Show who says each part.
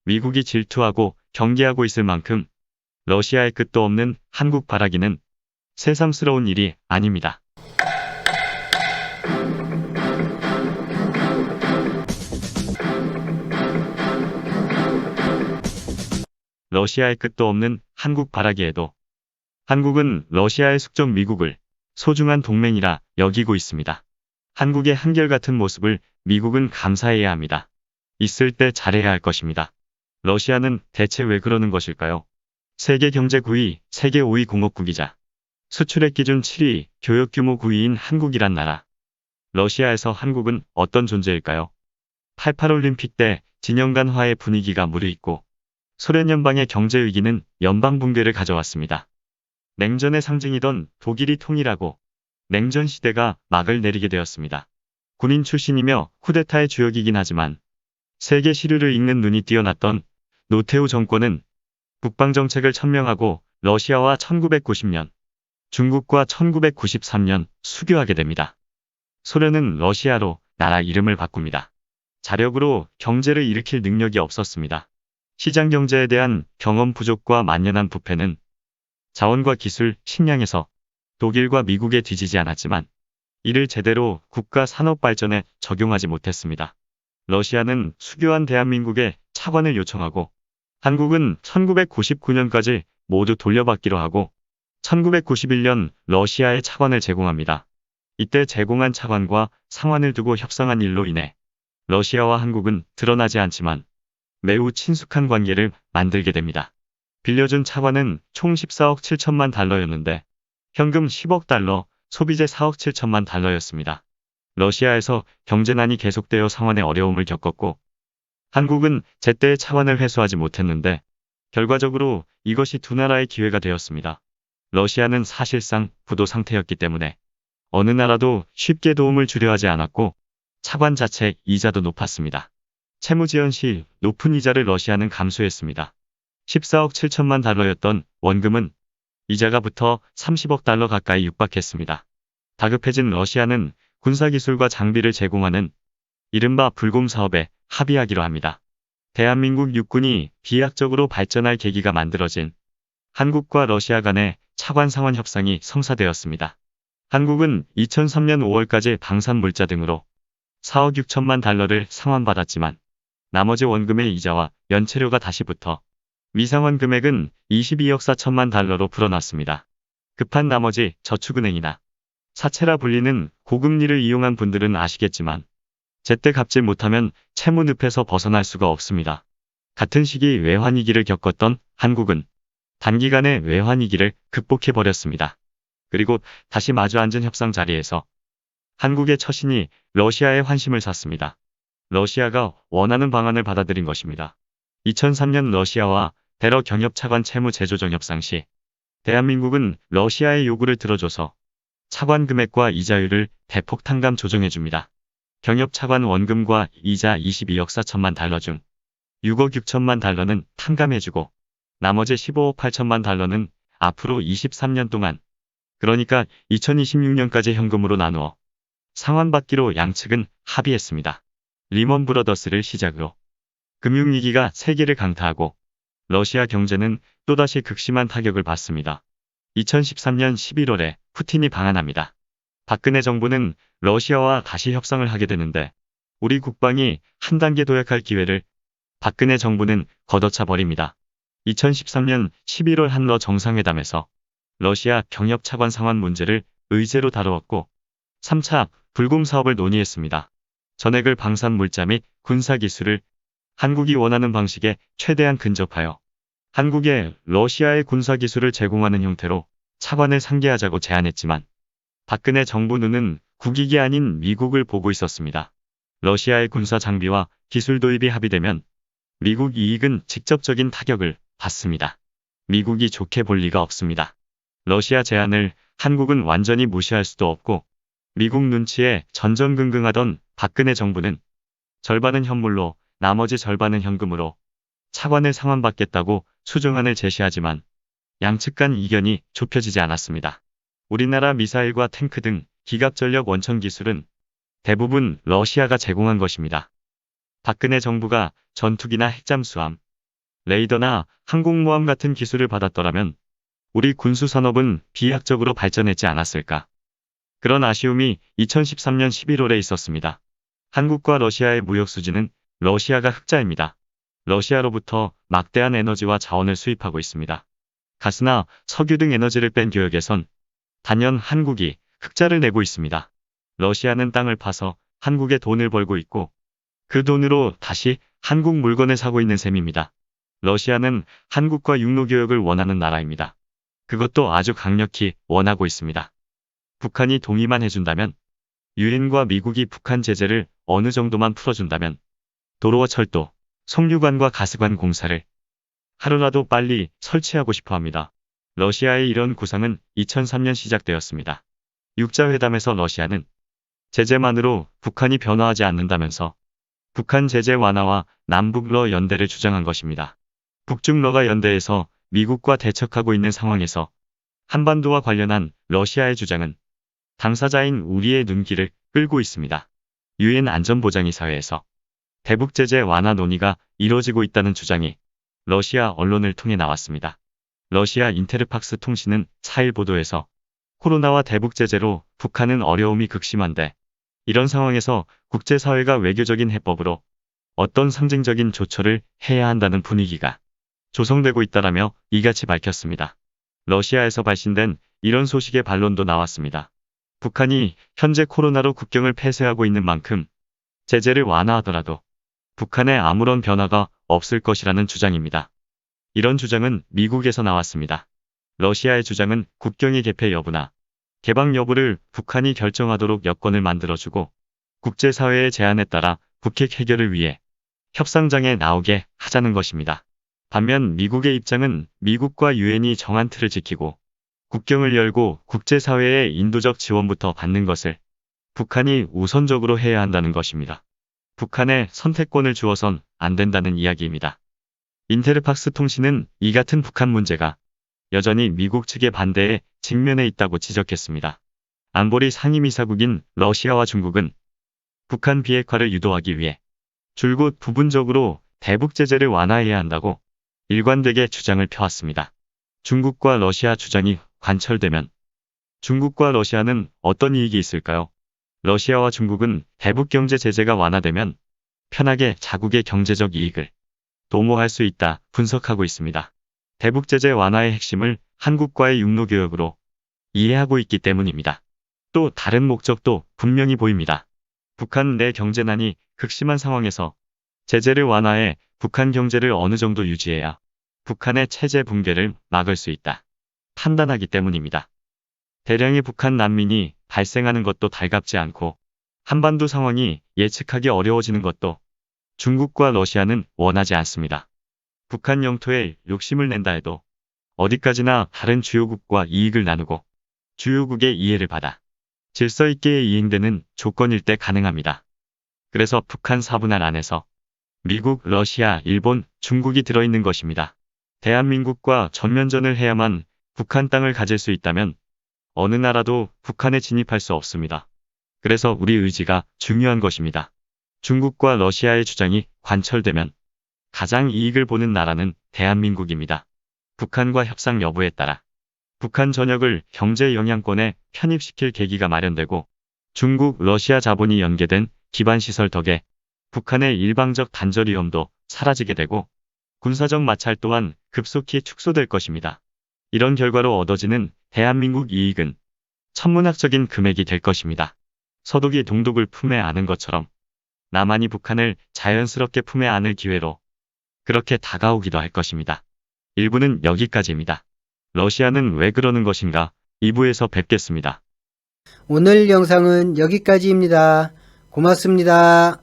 Speaker 1: 미국이 질투하고 경계하고 있을 만큼 러시아의 끝도 없는 한국 바라기는 새삼스러운 일이 아닙니다. 러시아의 끝도 없는 한국 바라기에도 한국은 러시아의 숙적 미국을 소중한 동맹이라 여기고 있습니다. 한국의 한결같은 모습을 미국은 감사해야 합니다. 있을 때 잘해야 할 것입니다. 러시아는 대체 왜 그러는 것일까요? 세계 경제 9위, 세계 5위 공업국이자 수출액 기준 7위, 교역 규모 9위인 한국이란 나라. 러시아에서 한국은 어떤 존재일까요? 88 올림픽 때 진영 간 화해 분위기가 무르익고 소련 연방의 경제 위기는 연방 붕괴를 가져왔습니다. 냉전의 상징이던 독일이 통일하고 냉전 시대가 막을 내리게 되었습니다. 군인 출신이며 쿠데타의 주역이긴 하지만 세계 시류를 읽는 눈이 뛰어났던 노태우 정권은 국방정책을 천명하고 러시아와 1990년, 중국과 1993년 수교하게 됩니다. 소련은 러시아로 나라 이름을 바꿉니다. 자력으로 경제를 일으킬 능력이 없었습니다. 시장 경제에 대한 경험 부족과 만연한 부패는 자원과 기술, 식량에서 독일과 미국에 뒤지지 않았지만 이를 제대로 국가 산업 발전에 적용하지 못했습니다. 러시아는 수교한 대한민국에 차관을 요청하고 한국은 1999년까지 모두 돌려받기로 하고 1991년 러시아에 차관을 제공합니다. 이때 제공한 차관과 상환을 두고 협상한 일로 인해 러시아와 한국은 드러나지 않지만 매우 친숙한 관계를 만들게 됩니다. 빌려준 차관은 총 14억 7천만 달러였는데 현금 10억 달러, 소비재 4억 7천만 달러였습니다. 러시아에서 경제난이 계속되어 상환에 어려움을 겪었고 한국은 제때의 차관을 회수하지 못했는데 결과적으로 이것이 두 나라의 기회가 되었습니다. 러시아는 사실상 부도 상태였기 때문에 어느 나라도 쉽게 도움을 주려 하지 않았고 차관 자체 이자도 높았습니다. 채무 지연 시 높은 이자를 러시아는 감수했습니다. 14억 7천만 달러였던 원금은 이자가 붙어 30억 달러 가까이 육박했습니다. 다급해진 러시아는 군사기술과 장비를 제공하는 이른바 불곰 사업에 합의하기로 합니다. 대한민국 육군이 비약적으로 발전할 계기가 만들어진 한국과 러시아 간의 차관 상환 협상이 성사되었습니다. 한국은 2003년 5월까지 방산물자 등으로 4억 6천만 달러를 상환받았지만 나머지 원금의 이자와 연체료가 다시 붙어 미상환 금액은 22억 4천만 달러로 불어났습니다. 급한 나머지 저축은행이나 사채라 불리는 고금리를 이용한 분들은 아시겠지만 제때 갚지 못하면 채무 늪에서 벗어날 수가 없습니다. 같은 시기 외환위기를 겪었던 한국은 단기간에 외환위기를 극복해버렸습니다. 그리고 다시 마주 앉은 협상 자리에서 한국의 처신이 러시아의 환심을 샀습니다. 러시아가 원하는 방안을 받아들인 것입니다. 2003년 러시아와 대러 경협 차관 채무 재조정 협상 시 대한민국은 러시아의 요구를 들어줘서 차관 금액과 이자율을 대폭 탕감 조정해줍니다. 경협 차관 원금과 이자 22억 4천만 달러 중 6억 6천만 달러는 탕감해주고 나머지 15억 8천만 달러는 앞으로 23년 동안 그러니까 2026년까지 현금으로 나누어 상환받기로 양측은 합의했습니다. 리먼 브러더스를 시작으로 금융위기가 세계를 강타하고 러시아 경제는 또다시 극심한 타격을 받습니다. 2013년 11월에 푸틴이 방한합니다. 박근혜 정부는 러시아와 다시 협상을 하게 되는데 우리 국방이 한 단계 도약할 기회를 박근혜 정부는 걷어차 버립니다. 2013년 11월 한러 정상회담에서 러시아 경협 차관 상환 문제를 의제로 다루었고 3차 불곰 사업을 논의했습니다. 전액을 방산 물자 및 군사기술을 한국이 원하는 방식에 최대한 근접하여 한국에 러시아의 군사기술을 제공하는 형태로 차관을 상계하자고 제안했지만 박근혜 정부 눈은 국익이 아닌 미국을 보고 있었습니다. 러시아의 군사 장비와 기술 도입이 합의되면 미국 이익은 직접적인 타격을 받습니다. 미국이 좋게 볼 리가 없습니다. 러시아 제안을 한국은 완전히 무시할 수도 없고 미국 눈치에 전전긍긍하던 박근혜 정부는 절반은 현물로 나머지 절반은 현금으로 차관을 상환받겠다고 수정안을 제시하지만 양측 간 이견이 좁혀지지 않았습니다. 우리나라 미사일과 탱크 등 기갑전력 원천 기술은 대부분 러시아가 제공한 것입니다. 박근혜 정부가 전투기나 핵잠수함, 레이더나 항공모함 같은 기술을 받았더라면 우리 군수산업은 비약적으로 발전했지 않았을까. 그런 아쉬움이 2013년 11월에 있었습니다. 한국과 러시아의 무역 수지는 러시아가 흑자입니다. 러시아로부터 막대한 에너지와 자원을 수입하고 있습니다. 가스나 석유 등 에너지를 뺀 교역에선 단연 한국이 흑자를 내고 있습니다. 러시아는 땅을 파서 한국에 돈을 벌고 있고 그 돈으로 다시 한국 물건을 사고 있는 셈입니다. 러시아는 한국과 육로교역을 원하는 나라입니다. 그것도 아주 강력히 원하고 있습니다. 북한이 동의만 해준다면, 유엔과 미국이 북한 제재를 어느 정도만 풀어준다면 도로와 철도, 석유관과 가스관 공사를 하루라도 빨리 설치하고 싶어 합니다. 러시아의 이런 구상은 2003년 시작되었습니다. 육자회담에서 러시아는 제재만으로 북한이 변화하지 않는다면서 북한 제재 완화와 남북러 연대를 주장한 것입니다. 북중러가 연대해서 미국과 대척하고 있는 상황에서 한반도와 관련한 러시아의 주장은 당사자인 우리의 눈길을 끌고 있습니다. 유엔 안전보장이사회에서 대북 제재 완화 논의가 이뤄지고 있다는 주장이 러시아 언론을 통해 나왔습니다. 러시아 인테르팍스 통신은 4일 보도에서 코로나와 대북 제재로 북한은 어려움이 극심한데 이런 상황에서 국제사회가 외교적인 해법으로 어떤 상징적인 조처를 해야 한다는 분위기가 조성되고 있다라며 이같이 밝혔습니다. 러시아에서 발신된 이런 소식의 반론도 나왔습니다. 북한이 현재 코로나로 국경을 폐쇄하고 있는 만큼 제재를 완화하더라도 북한에 아무런 변화가 없을 것이라는 주장입니다. 이런 주장은 미국에서 나왔습니다. 러시아의 주장은 국경의 개폐 여부나 개방 여부를 북한이 결정하도록 여건을 만들어주고 국제사회의 제안에 따라 북핵 해결을 위해 협상장에 나오게 하자는 것입니다. 반면 미국의 입장은 미국과 유엔이 정한 틀을 지키고 국경을 열고 국제사회의 인도적 지원부터 받는 것을 북한이 우선적으로 해야 한다는 것입니다. 북한에 선택권을 주어선 안 된다는 이야기입니다. 인테르팍스 통신은 이 같은 북한 문제가 여전히 미국 측의 반대에 직면해 있다고 지적했습니다. 안보리 상임이사국인 러시아와 중국은 북한 비핵화를 유도하기 위해 줄곧 부분적으로 대북 제재를 완화해야 한다고 일관되게 주장을 펴왔습니다. 중국과 러시아 주장이 관철되면 중국과 러시아는 어떤 이익이 있을까요? 러시아와 중국은 대북 경제 제재가 완화되면 편하게 자국의 경제적 이익을 도모할 수 있다 분석하고 있습니다. 대북 제재 완화의 핵심을 한국과의 육로교역으로 이해하고 있기 때문입니다. 또 다른 목적도 분명히 보입니다. 북한 내 경제난이 극심한 상황에서 제재를 완화해 북한 경제를 어느 정도 유지해야 북한의 체제 붕괴를 막을 수 있다 판단하기 때문입니다. 대량의 북한 난민이 발생하는 것도 달갑지 않고 한반도 상황이 예측하기 어려워지는 것도 중국과 러시아는 원하지 않습니다. 북한 영토에 욕심을 낸다 해도 어디까지나 다른 주요국과 이익을 나누고 주요국의 이해를 받아 질서 있게 이행되는 조건일 때 가능합니다. 그래서 북한 4분할 안에서 미국, 러시아, 일본, 중국이 들어있는 것입니다. 대한민국과 전면전을 해야만 북한 땅을 가질 수 있다면 어느 나라도 북한에 진입할 수 없습니다. 그래서 우리 의지가 중요한 것입니다. 중국과 러시아의 주장이 관철되면 가장 이익을 보는 나라는 대한민국입니다. 북한과 협상 여부에 따라 북한 전역을 경제 영향권에 편입시킬 계기가 마련되고 중국, 러시아 자본이 연계된 기반시설 덕에 북한의 일방적 단절 위험도 사라지게 되고 군사적 마찰 또한 급속히 축소될 것입니다. 이런 결과로 얻어지는 대한민국 이익은 천문학적인 금액이 될 것입니다. 서독이 동독을 품에 안은 것처럼 남한이 북한을 자연스럽게 품에 안을 기회로 그렇게 다가오기도 할 것입니다. 1부는 여기까지입니다. 러시아는 왜 그러는 것인가? 2부에서 뵙겠습니다.
Speaker 2: 오늘 영상은 여기까지입니다. 고맙습니다.